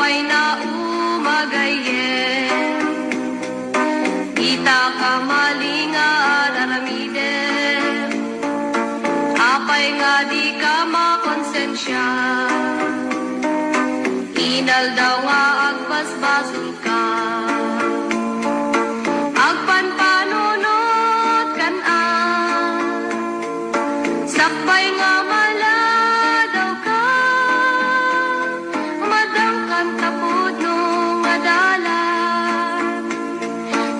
apay na umagayen, ita ka malinga aramiden, apay nga di ka makonsensya, inal daw nga agbasbasun ka. Agpanpanunot kan sakbay nga maladaw ka, umadang kan tapod nung adalan,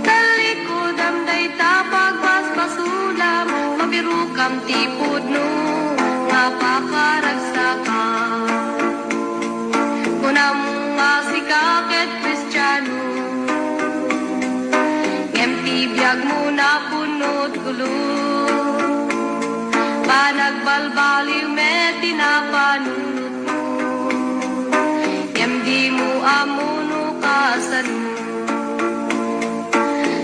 talikod am day tapag basbasulam, mabiru kam tipod nung nga pakaragsakan. Kunam nga si kaket Kristiyano, biyag mo na punot gulo, panagbalbaliw met tinapanunot mo, di mo amuno kasano.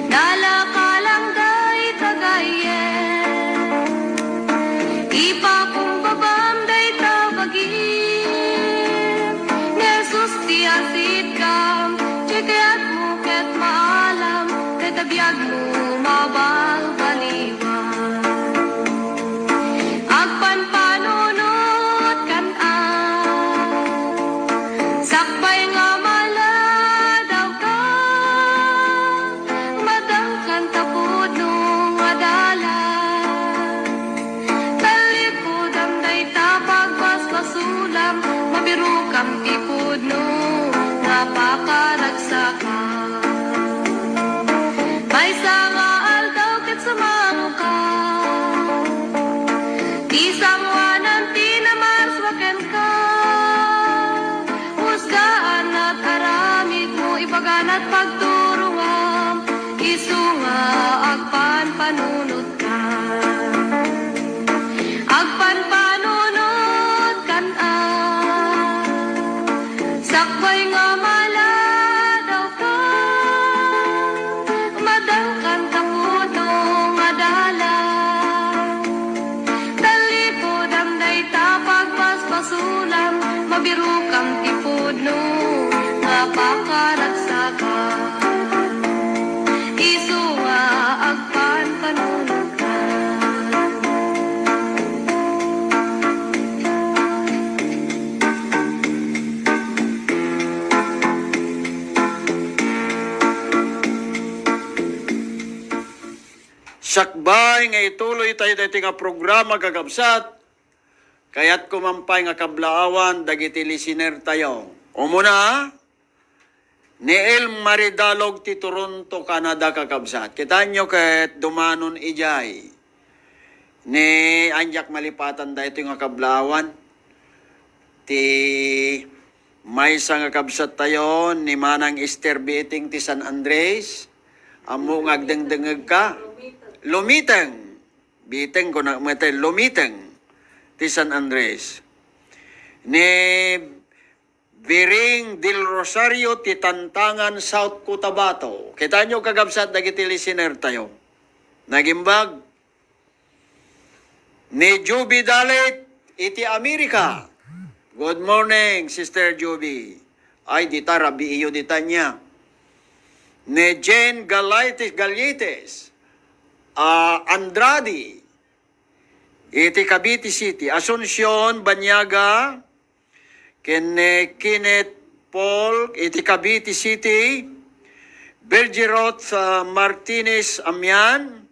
Nalakalang day tagayen, ipakong babam day tabagin, Jesus ti asit kam, tiyekayat mo ket maalam, biag mo mabalbaliwan. Agpanpanunot kan sakbay nga maladaw ka, madangkan tapod nung adalan, talikod am day tapag basbasulam, mabiru kam tipod nung napakaragsakan. May nga aldaw ket sumano ka, di sangwanan tinamarswaken ka, husgaan at aramid mo ipaganat pagturuan, isunga agpanpanunot ka. Agpanpanunot kan sakbay nga maladaw ka, madangkan tapod nung adalan, talikod am day tapag basbasulam, mabiru kam tipod nung napakaragsakan, isunga agpanpanunot ka. Sakbay nga ituloy tayo dati nga programa kagabsat, kaya't kumampay nga kablaawan, dagiti listener tayo. Umuna, ni El Maridalog ti Toronto, Canada kagabsat. Kita nyo ket dumanon ijay, ni anjak malipatan da ito nga kablaawan, ti may nga kabsat tayo, ni Manang Esther Biting ti San Andres, amo ngagdengdengeg ka, Lumiteng, biteng ko na matay, Lumiteng, ti San Andres. Ni Biring del Rosario, ti Tantangan, South Cotabato. Kita nyo kagabsat, dagiti listener tayo. Nagimbag. Ni Juby Dalit, iti Amerika. Good morning, Sister Juby. Ay, dita, rabi iyo dita niya. Ni Jane Galyetes, Andrade, iti Cavite City. Asuncion, Banyaga, Kenneth Paul, iti Cavite City. Bergerot Martinez Amian,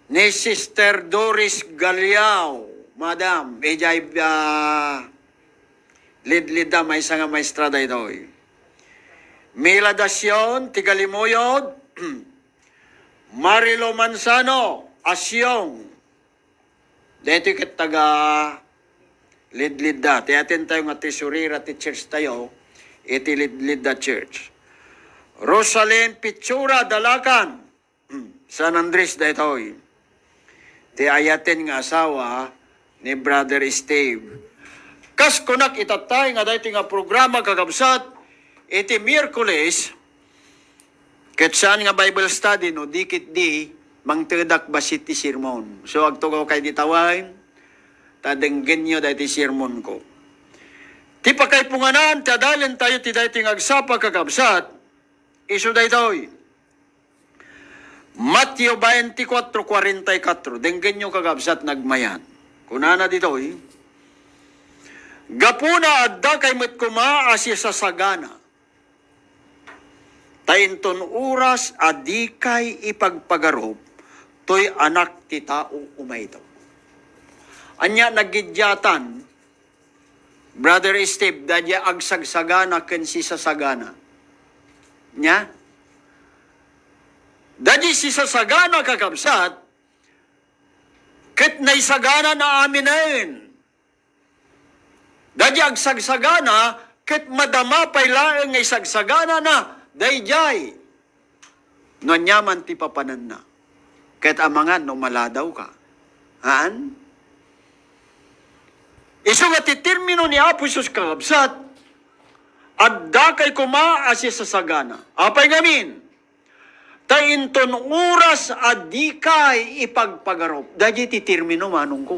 ni Sister Doris Galiao, Madam, ejay lid-lida may nga maestrada ito. Mila Dasyon, Tigalimuyod, Marilo Manzano, Asyong. Dito ket taga lid-lid da. Tiyatin tayo nga tesurira ti church tayo, iti lid-lid da church. Rosalyn Pichura Dalakan, San Andres dito. Ti ayatin nga asawa ni Brother Steve. Kas kunak itatay nga dito nga programa kagabsat, iti Miyerkules, ket saan nga Bible study, no, dikit di, mangtedak basit ti sermon. So, agtugaw kay ditawin, tadenggen nyo dahil ti sermon ko. Ti pakay punganan, ti adalin tayo ti dahiting agsapa kakabsat, iso daytoy. Matthew 24:44, denggen nyo kakabsat nagmayan. Kunana ditoy, gapuna adda kay met kumaasi sa sagana. Tainton oras adi kay ipagpagarop, toy anak ti tao umayto. Anya nagidyatan, Brother Steve, dadya agsagsagana ken si sasagana. Nya? Dadya si sasagana kakabsat, ket naisagana na aminain. Dadya agsagsagana, ket madama pay laeng nga isagsagana na, dayjay. No nyaman ti papanan na. Ket amangan no maladaw ka. Haan? Iso nga titirmino ni Apo Isus kakabsat, adda kay kumaasi sa sagana. Apay ngamin, tainton oras adi kay ipagpagarop. Dadya titirmino manong ko.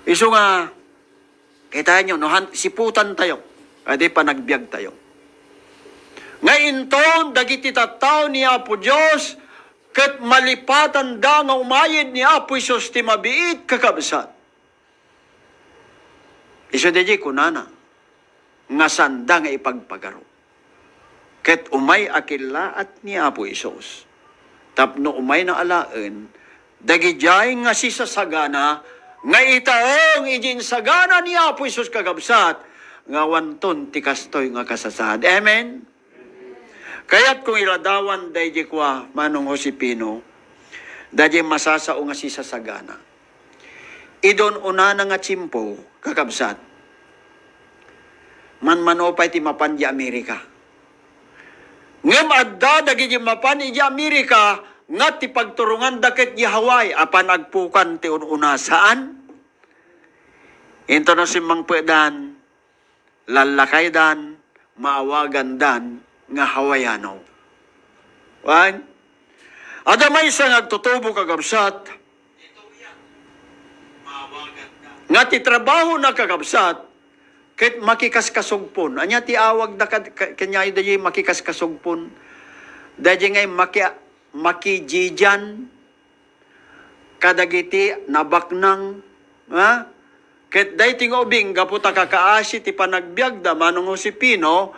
Iso nga, kita nyo, no, siputan tayo. Adi pa nagbiag tayo. Ngayon to, dagiti tataw ni Apo Diyos, kat malipatan da nga umayid ni Apo Isus ti mabiit kakabsat. Iso deji kunana, nga sanda nga ipagpagaro. Ket umay akilaat ni Apo Isos. Tapno umay na alaen, dagijay nga si sasagana, nga itaong ijin sagana ni Apo Isos kagabsat, nga wanton ti kastoy nga kasasad. Amen? Kaya't kung iladawan deji kwa manong Josepino, deji masasao nga si sasagana. Idon una na nga tsimpo, kakabsat. Manmanopay ti mapan di Amerika. Ngem adda dagi di mapan di Amerika, nga ti pagturungan daket di Hawaii, apan agpukan ti una saan? Into na si Mang Pwedan, lalakay dan, maawagan dan, nga Hawaiano. Wan? Ada may isang agtutubo kagabsat, nga ti trabaho na kakabsat, ket makikaskasugpon. Anya ti awag na kanya dayi makikaskasugpon. Dayi ngay makijijan, kadagiti nabaknang, ha? Ket dayi ting ubing, gaputa kakaasi ti panagbiagda, manong Josepino,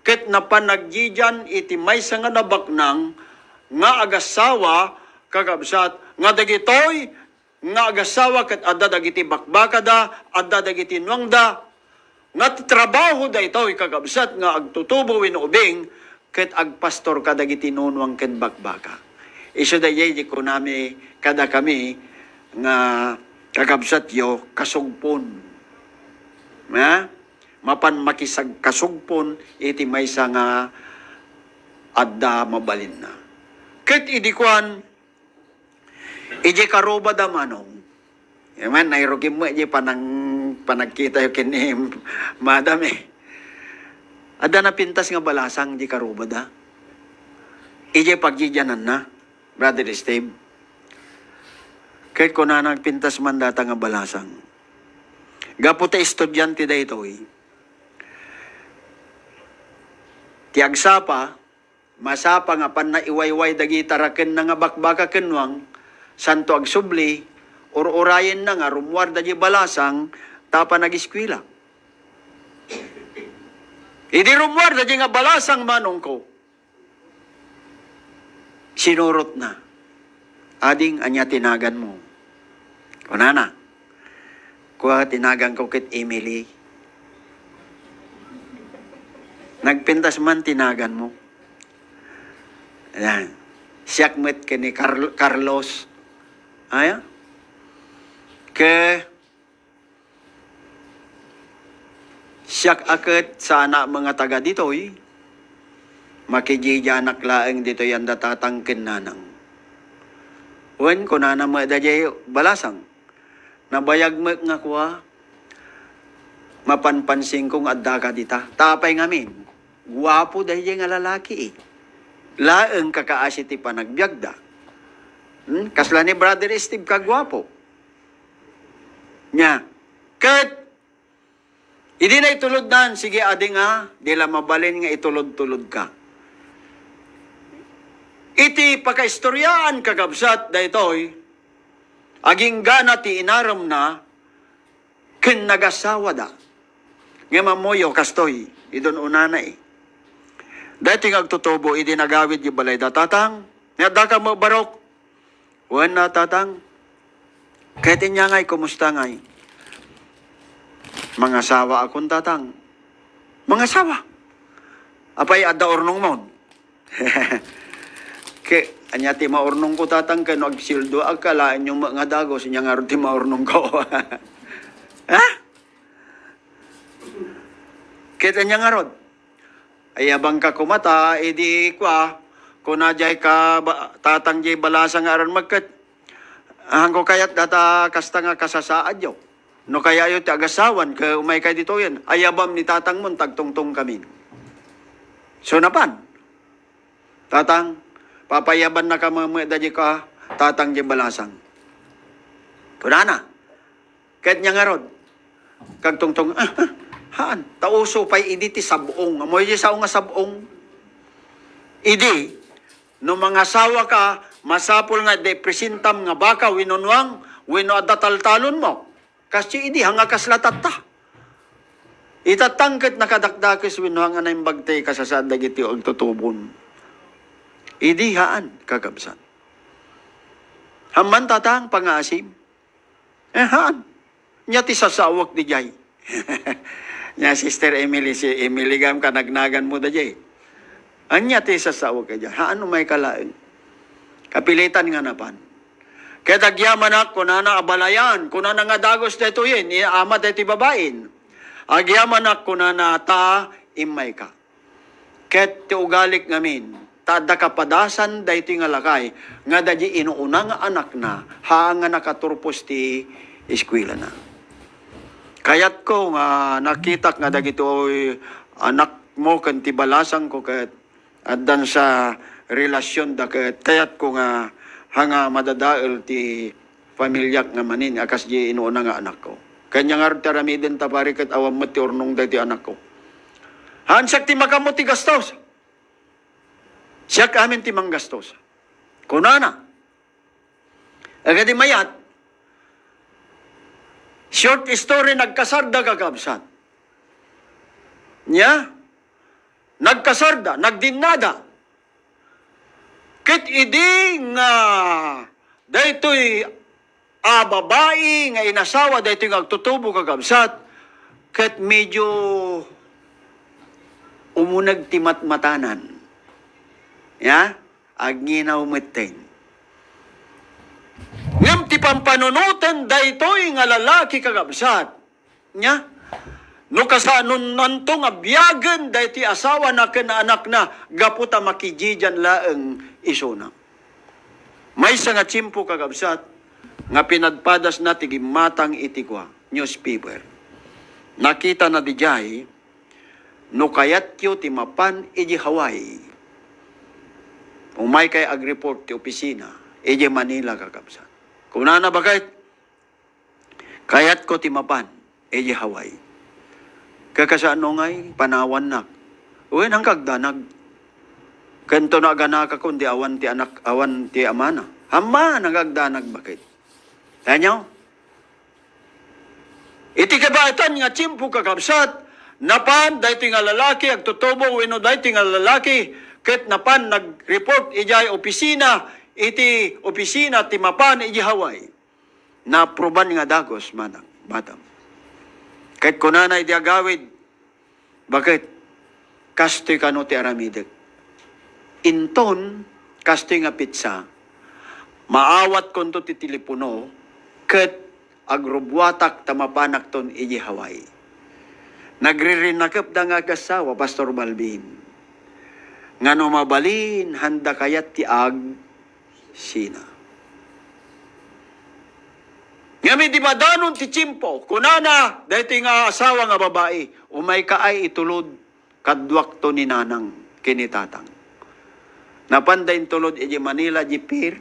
ket napanagjijan iti maysa nga nabaknang, nga agasawa, kakabsat, nga dagitoy, nga agasawa ket adda dagiti bakbakada, adda dagiti nuangda, nga trabaho da ito kakabsat nga agtutubo win ubing ket agpastor kada dagiti nunuang ken bakbaka. Isu dayay di ko nami kada kami nga kakabsat yo kasugpon. Ha? Mapan makisag kasugpon iti maysa nga adda mabalin na. Ket idikuan ije karoba da manong. Yaman, nairugim mo, ije panagkita yung kini, madam eh. Ada na pintas nga balasang, ije karoba da. Ije pagjidyanan na, Brother Steve. Kahit ko na nagpintas man data nga balasang. Gaputa estudyante da ito eh. Tiagsapa, masapa nga pan na iwayway dagi taraken na nga bakbaka kenwang, santo agsubli, or-orayen na nga, rumwarda di balasang, tapa nag-eskwila. Idi rumwarda di nga balasang manong ko. Sinurot na. Ading, anya tinagan mo. Kunana, kuha tinagan ko kit Emily. Nagpintas man tinagan mo. Ayan. Siyakmet ka ni Carlos. Aya? Ke siyak akit sana mga taga dito makijija laeng dito yan datatangkin nanang. Wen ko na mo dajay balasang. Nabayag mo nga kuha mapanpansing kong adda ka dita. Tapay ngamin. Guwapo dahil nga lalaki eh. Laeng kakaasi ti panagbiagda. Kasla ni Brother Steve kagwapo. Nya, ket Idi na itulod nan, sige adi nga, di la mabalin nga itulod-tulod ka. Iti pagkaistoryaan kakabsat daytoy, aging gana ti inaram na, ken nagasawa da. Nga mamoyo kastoy, idon unana eh. Dahil agtutubo, idi nagawid yung balay da tatang, nga ka mo barok, wan na tatang, kahit inya ngay, kumusta ngay? Mga sawa akong tatang. Mga sawa. Apay adda ornong mo. Ke, anya ti maornong ko tatang kano agsildo agkalaan yung mga dagos inya nga ti maornong ko. Ha? Ket anya nga rod. Ayabang ka kumata, edi kwa, kunajay ka tatang jay balasa nga aran magkat. Hanggo kayat data kasta nga kasasaad yo. No kaya yo ti agasawan ka umay kay dito yan. Ayabam ni tatang mon tagtungtong kami. So napan. Tatang, papayaban na ka mga dadya ka, tatang di balasang. Punana. Kahit niya nga rod. Kagtungtong, haan, tauso pa'y idi ti sabong. Amoy di sao nga sabong. Idi, no mga sawa ka, masapol nga depresintam nga baka, winunwang, wino adataltalon mo. Kasi idi, hanga kaslatat ta. Itatangkat nakadakdakis winunwang anay bagtay kasasad dagiti o tutubon. Idi haan, kakabsan. Haman tatang pangasim. Haan. Nya ti sasawak di jay. Nya Sister Emily, si Emily gam kanagnagan mo da jay. Anya ti sasawak ka jay. Haan umay kalain. Kapilitan nga napan. Kaya tagyaman ako, kunana abalayan, kunana nga dagos dito yun, ama dito babain. Agyaman ako, kunana ta imay ka. Ket ti ugalik ngamin, tada kapadasan dito nga lakay, nga dadya inuuna nga anak na, nga nakaturpos ti eskwela na. Kayat ko nga nakita nga dagito anak mo kan ti balasang ko ket addan sa relasyon da ket kayat ko nga hanga madadael ti pamilyak nga manin akas di inuuna nga anak ko. Kanya nga taramiden tapari ket awam met ti ornong dati anak ko. Hansak ti makamot ti gastos. Siya amin ti manggastos. Kunana. Agadi mayat. Short story, nagkasarda kakabsat. Nya? Nagkasarda, nagdinada. Kit idi nga daytoy babae nga inasawa daytoy nga agtutubo kakabsat. Kit medyo umunag timat-matanan. Ya? Agnginaw metten. Ngam ti pampanunutan daytoy nga lalaki kagabsat. Nya? No kasanon nanto nga biyagan dayti asawa na ken anak na gaputa makijijan laeng isuna. May nga tsimpo kagabsat nga pinadpadas na tigimatang itikwa newspaper. Nakita na dijay no kayat yu ti mapan iji Hawaii. Umay kay ag-report ti opisina iji Manila kakabsat. Kung na bakit? Kayat ko ti mapan iji Hawaii. Kakasano ngay panawan nak. Uy nang kagdanag. Kanto na ganak ako di awan ti anak awan ti amana. Hama nagagdanag bakit? Tanyaw? Iti kabaitan nga tsimpo kakabsat napan dayti nga lalaki agtutubo wenno dayti nga lalaki ket napan nag-report ijay opisina iti opisina ti mapan iji Hawaii. Naproban nga dagos manang madam. Kahit kunana iti agawid, bakit? Kastoy kano ti aramidek. Inton, kastoy nga pitsa, maawat konto ti telepono, ket agrobwatak tamapanak ton iji Hawaii. Nagririnakap da nga kasawa, Pastor Balbin. Nga no mabalin, handa kayat ti ag sina. Ngami di madanon ti tsimpo, kunana, dahito nga asawa nga babae, umay ka ay itulod, kadwak to ni nanang kinitatang. Napanday tulod iji Manila, iji pier.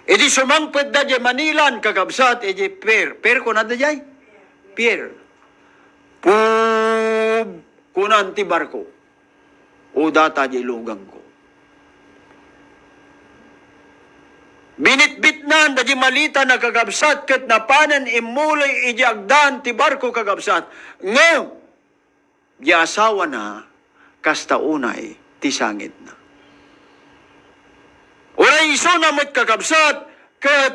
Iji sumangpet da iji Manilan, kakabsat, iji pier. Pier ko na da jay? Pier. Pub kunan ti barko. O data di lugang ko. Binitbit nan da di malita na kagabsat ket napanen imulay iji agdan ti barko kagabsat. Ngayon, di asawa na kasta unay ti sangit na. Uray iso na mo't kagabsat ket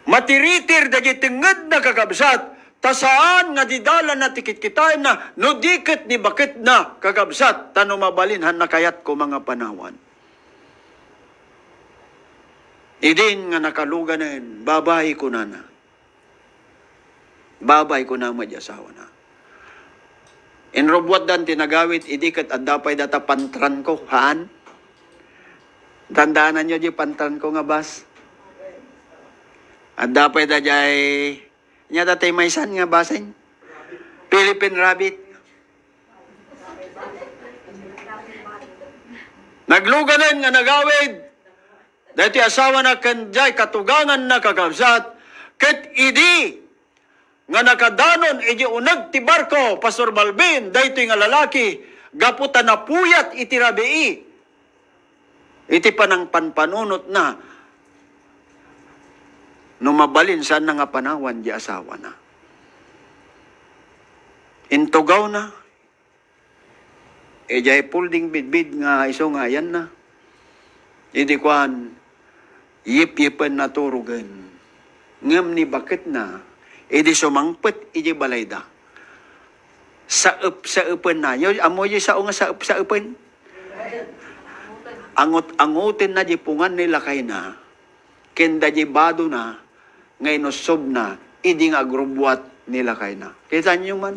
matiritir da di tingad na kagabsat ta saan nga didala na tikit kitain na no dikit ni bakit na kagabsat tano mabalinhan na kayat ko mga panawan. Idin nga nakaluganen, babay ko na na. Babay ko na madyasawa na. Inrobwat dan tinagawit, idikat at dapay data pantran ko, haan? Tandaanan nyo di pantran ko nga bas? At dapay da jay, nya datay maysan nga basin? Philippine Rabbit. Nagluganen nga nagawid, dati asawa na kanjay katugangan na kagabsat, ket idi nga nakadanon iji unag ti barko, Pastor Balbin, daytoy nga lalaki, gaputa na puyat iti rabii. Iti panang panpanunot na, numabalin saan na nga panawan di asawa na. Intugaw na, ijay pulding bidbid nga iso nga yan na. Idi kwan, yip-yipan na turugan. Ngam ni bakit na, idi sumangpet, idi balayda. Saup-saupan na. Amo yung sao nga saup-saupan? Angot-angutin na di pungan nila kay na. Kenda di bado na, ngayon sob na, idi nga grubwat nila kay na. Kita niyo man?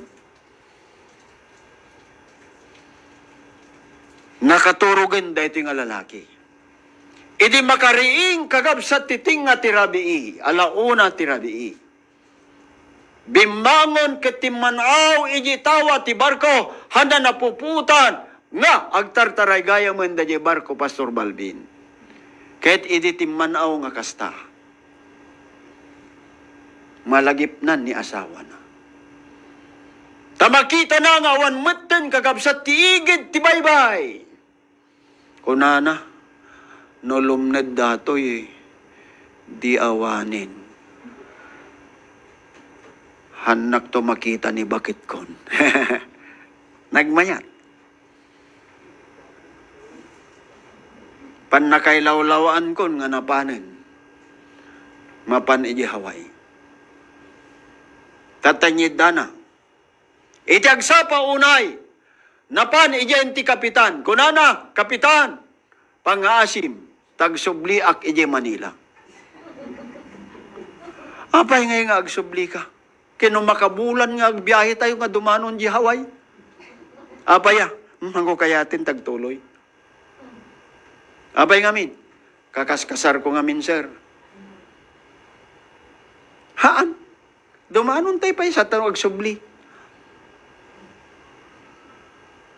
Nakaturugan dahito nga lalaki. Idi makariing kagabsat titing nga tirabii, alauna tirabii. Bimangon ketimanaw iji tawa ti barko, handa napuputan, nga agtartaray gaya man da barko, Pastor Balbin. Kahit idi timanaw nga kasta, malagipnan ni asawa na. Tamakita na nga awan maten kagabsat ti igid ti baybay. Kunana, no lumned datoy, di awanin. Hanak to makita ni bakit kon. Nagmayat. Pan nakailawlawaan kon nga napanen. Mapan iji haway. Tatanyid dana. Itiagsa pa unay. Napan iji ti kapitan. Kunana, kapitan. Pang-asim, tag-subliak ije Manila. Apay ngayon nga agsubli ka? Kino makabulan nga biyahe tayo nga dumanon di Hawaii. Apay ako kayatin tagtuloy. Apay ngamin, kakaskasar ko ngamin, sir. Haan? Dumanon tayo pa sa tanong agsubli.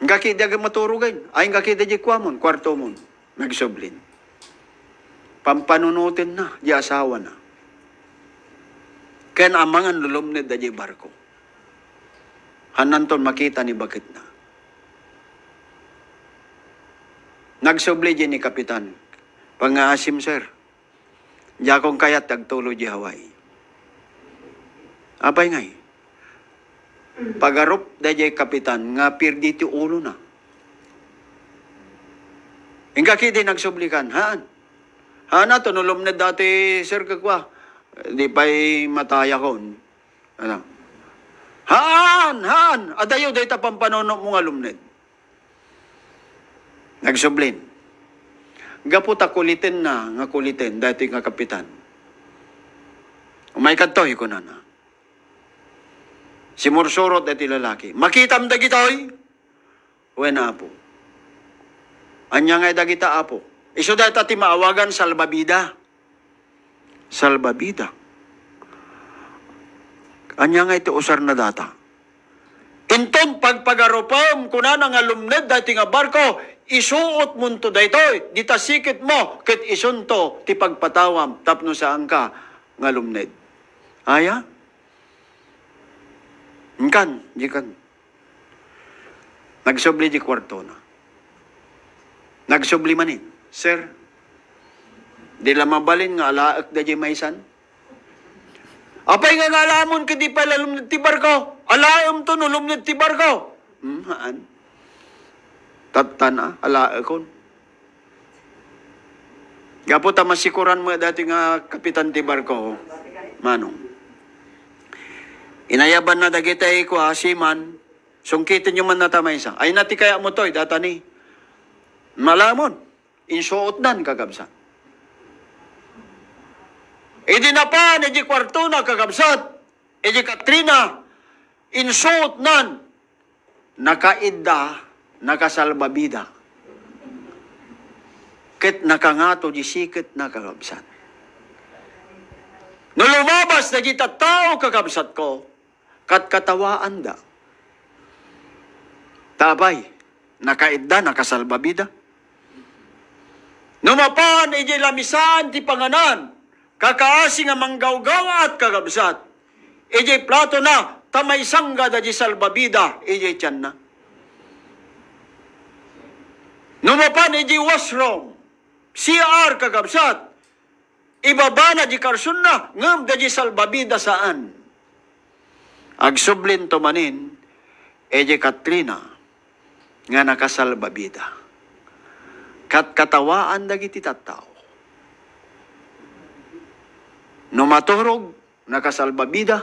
Nga kidag maturugan. Ay nga kidag kwamon, kwarto mon. Nagsublin. Pampanunutin na, di asawa na. Kaya amangan lulumnid da di barko. Hananton makita ni bakit na. Nagsubli di ni kapitan. Pang-aasim, sir. Di akong kayat tagtulo di Hawaii. Abay ngay. Pagarup da di kapitan, nga pirdi ti ulo na. Hingga kiti nagsublikan, haan? Haan na, tunulom na dati, sir, kakwa. Di pa'y mataya kon. Ano? Haan! Adayo, dahi tapang panono mong alumned. Nagsublin. Gaputa kulitin na, nga kulitin, dati nga kapitan. Umay kadtoy ko na na. Si Mursurot dati lalaki. Makitam da gitoy? Wena po. Anya nga dagita apo. Iso dahil tati maawagan salbabida. Salbabida. Anya nga iti usar na data. Inton pagpagaropam kunana nga lumned dati nga barko, isuot munto daytoy. Dita sikit mo, ket isunto ti pagpatawam tapno saan ka nga lumned. Aya? Kan, jikan. Nagsubli di kwarto na. Nagsubli manin. Sir, di lamabalin nga alaak da di maisan. Apay nga alamon ka di pala lumnad ti barko. Alaam to no lumnad ti barko. Haan. Tatana, alaakon. Gapo ta masikuran mo dati nga kapitan ti barko. Manong. Inayaban na dagitay ko asiman. Sungkitin nyo man natamay sa. Ay nati kaya mo to'y datani. Malamon. Insuot nan kagabsat. Idi na pa, edi kwarto na kagabsat. Edi Katrina. Insuot nan. Nakaidda, nakasalbabida. Ket nakangato di sikit na kagabsat. No lumabas na kita tao kagabsat ko, kat katawaan da. Tabay, nakaidda, nakasalbabida. Numapan, iji lamisan, ti panganan, kakaasi nga manggawgawa at kagabsat. Iji plato na, tamay sangga da di salbabida, iji tiyan na. Numapan, iji washroom, CR kagabsat, ibaba na di karsun na, ngam da di salbabida saan. Agsublin to manin, iji Katrina, nga nakasalbabida. Kat katawaan dagiti tattao. No maturog, nakasalbabida.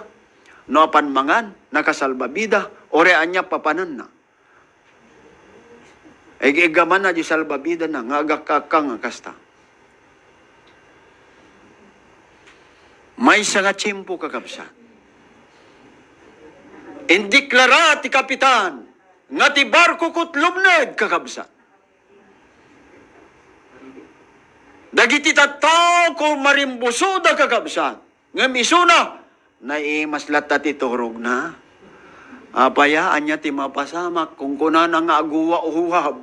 No apanmangan, nakasalbabida. Ore anya papanan na. Egigaman na di salbabida na, nga agakakang kasta. May nga tsimpo kakabsa. Indiklara ti kapitan, nga ti barko kut lumned kakabsa. Dagiti tattao ko marimbuso da kakabsa. Ngam isuna, naimaslat ti turog na. Apayaan niya ti mapasamak kung kuna na nga aguwa uhab.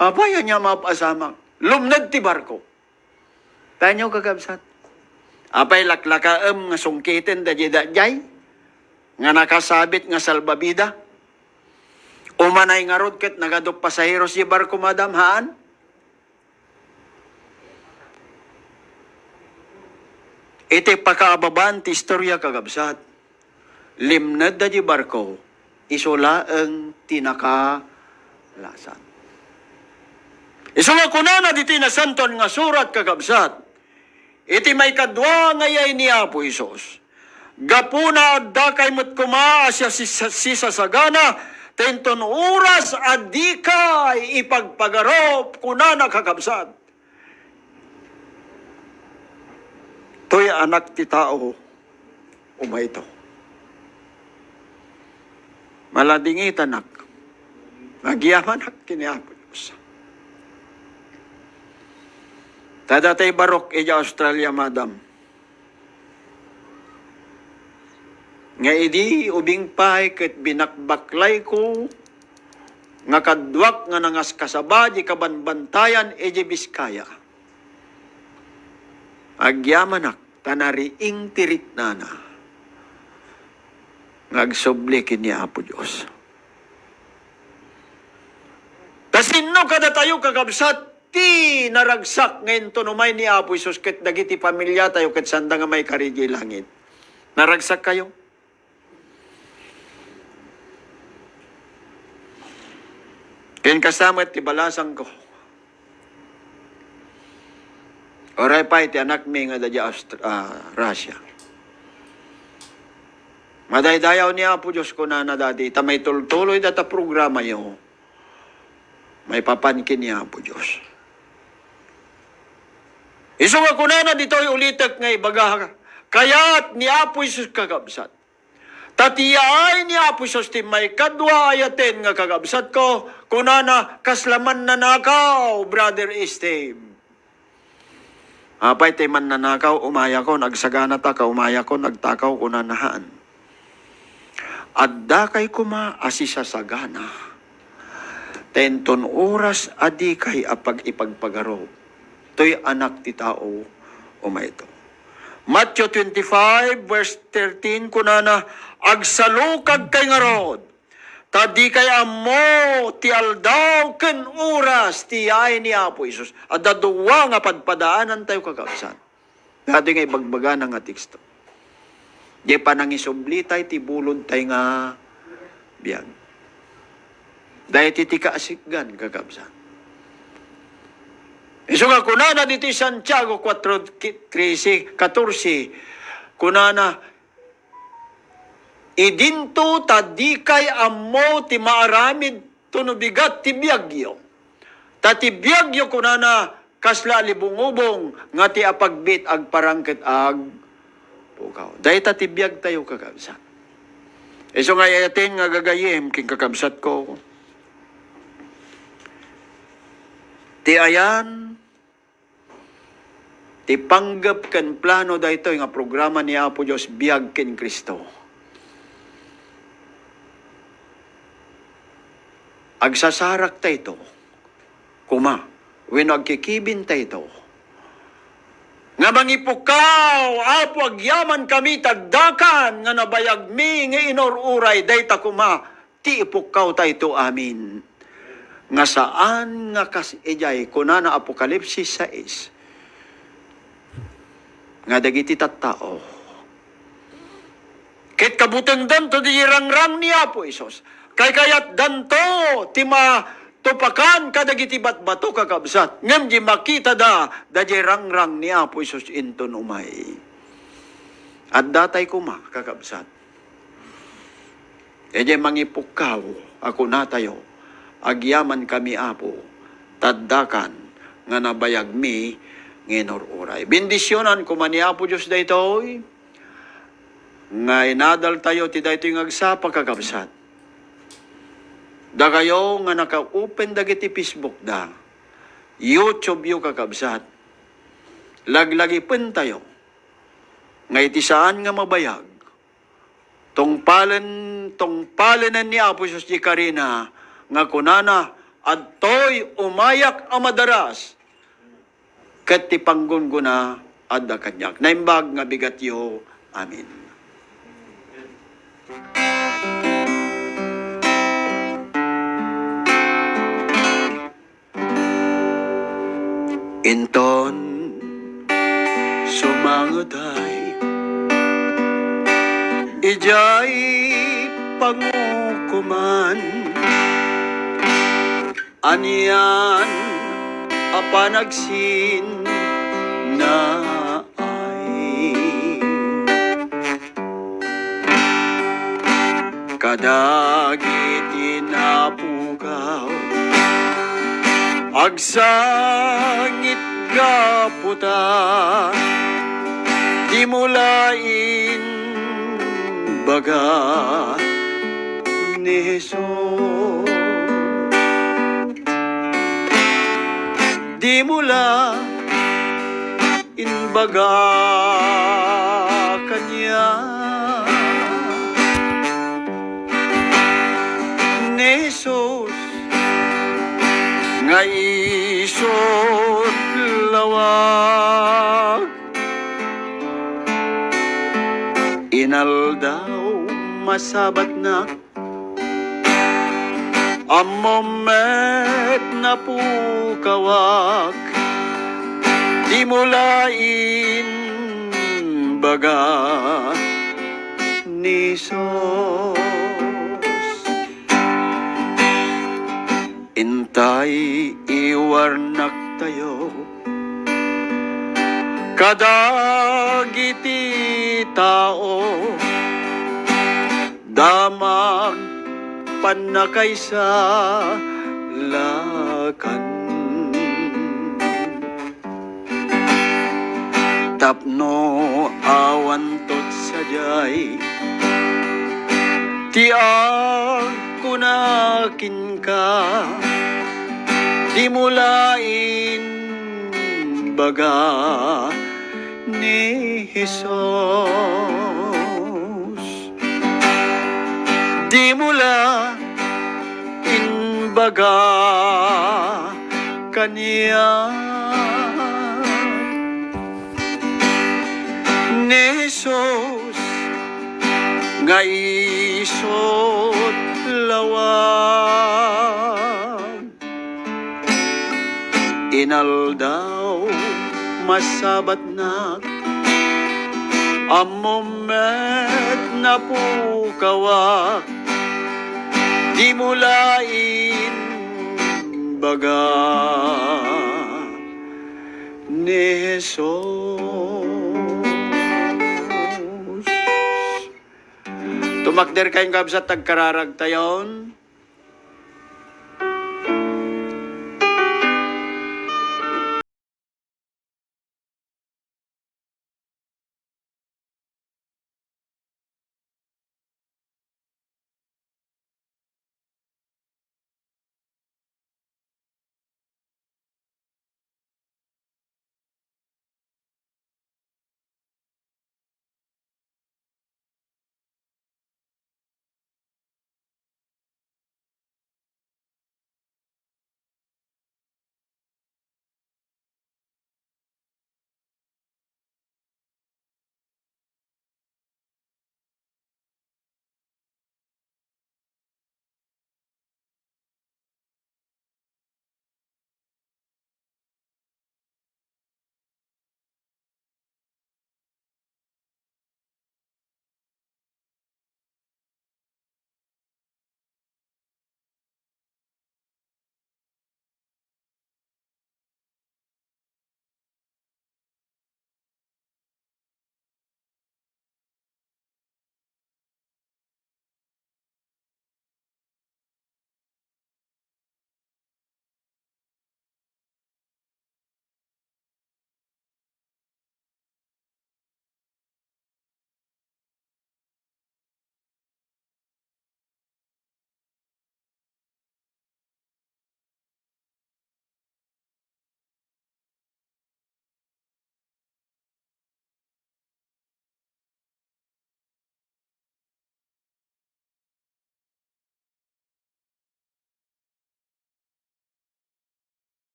Apayaan niya mapasamak. Lumned ti barko. Tanyo kakabsat. Apay laklakaem nga sungkitin da jay. Nga nakasabit nga salbabida. Umanay nga rod ket nagadok pasaheros si barko madam haan. Iti pakaababan ti istorya kagabsat. Limned da di barko, isula ang tinakalasan. Isula kunana di tinasanton nga surat kagabsat. Iti may kadwa ngayay ni Apo Isos. Gapuna adda kay mo't kumaasya si sasagana, tenton oras adikay ipagpagarop kunana kagabsat. To'y anak ti tao, umayto. Maladingit anak, nagyamanak kiniapo Diyos. Tadatay barok ija Australia, madam. Nga idi ubing pay ket binakbaklay ko, nga kadwak nga nangas kasaba, di kabanbantayan, iji Biskaya. Agyamanak, tanariing tirik nana, ngagsobli kini Apo Diyos. Tasino kada tayo kagabsat, ti naragsak ngayon tunumay ni Apo Isus, ket dagiti pamilya tayo, ket sanda nga may karigi langit. Naragsak kayo? Ken kasama ti balasang ko. Oray pa iti anak mi nga dadya Russia. Madaydayaw ni Apo Diyos ko na dati, tamay tultuloy data programa yo. May papankin ni Apo Diyos. Isunga ko na dito'y ulitak nga ibaga, kaya't ni Apo Isus kagabsat. Tatiyay ni Apo Isus ti may kadwa ayaten nga kagabsat ko, kunana kaslaman na nakaw, Brother Esteve. Apay man nanakaw, umaya ko, nagsagana ta ka, umaya ko, nagtakaw, kunanahaan. Adda kay kuma, asisasagana. Tenton oras, adi kay apag ipagpagaro. To'y anak ti tao, umayto. Matthew 25, verse 13, kunana, agsalukag kay nga rod, tadi kay amo ti aldaw ken oras ti ay ni Apo Isus. At daduwa nga padpadaanan tayo kakabsat. Dati nga ibagbaga nga teksto. Di pa nang isubli tayo, ti bulod tayo nga biyag. Dahil titika asikgan kakabsat. Iso nga kunana dito Santiago 4:14, kunana, idinto tadi kay amo ti maaramid tunubigat ti biyagyo. Tati biyagyo kunana kasla libungubong nga ti apagbit ag parangket ag pukaw. Dahil tati biyag tayo kakabsat. Iso nga yayatin nga gagayim king kakabsat ko. Ti ayan, ti panggap ken plano dayto nga programa ni Apo Dios biag ken Kristo. Agsasarak tayo kuma, when agkikibin tayo nga mangipukaw, Apo agyaman kami tagdakan nga nabayag mi nga inururay dayta kuma, ti ipukaw tayo amin. Nga saan nga kasijay kunana Apokalipsis 6 nga dagiti tattao ket kabuteng danto di rangrang ni Apo Isos kay kayat danto ti tupakan kadagiti batbato kakabsat ngem di makita da di rangrang ni Apo Isos inton umay at datay kuma kakabsat eje mangipukaw ako na tayo agyaman kami Apo, taddakan, nga nabayag mi, nginururay. Bendisyonan ko man ni Apo Diyos daytoy, nga inadal tayo, ti daytoy nga agsapa kakabsat. Da kayo nga naka-open dagiti Facebook da, YouTube yu kakabsat, laglagipin tayo, nga iti saan nga mabayag, tungpalanan ni Apo Diyos di Karina, nga kunana at to'y umayak amadaras ket ti panggungguna adda kanyak. Naimbag nga bigatyo. Amen. Inton sumanguday ijay pangukuman anian apanagsin na ay kadagit inapugaw agsangit gaputa di mulain baga ni Jesus di mula inbaga kanya ni Jesus nga isot lawag inaldaw masabat na amomet na pukawak di mulain baga ni Sos intay iwarnak tayo kadagiti tao damag panakaysa lakan tapno awan tot sajay tiang kunakin ka di mulain baga ni Jesus di mula inbaga kaniya ni Jesus nga isot lawag. Inaldaw masabat na amomet na pukawak, di mulain baga ni Jesus. Tumakder kayong kabsat tagkararag tayon.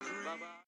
Bye-bye.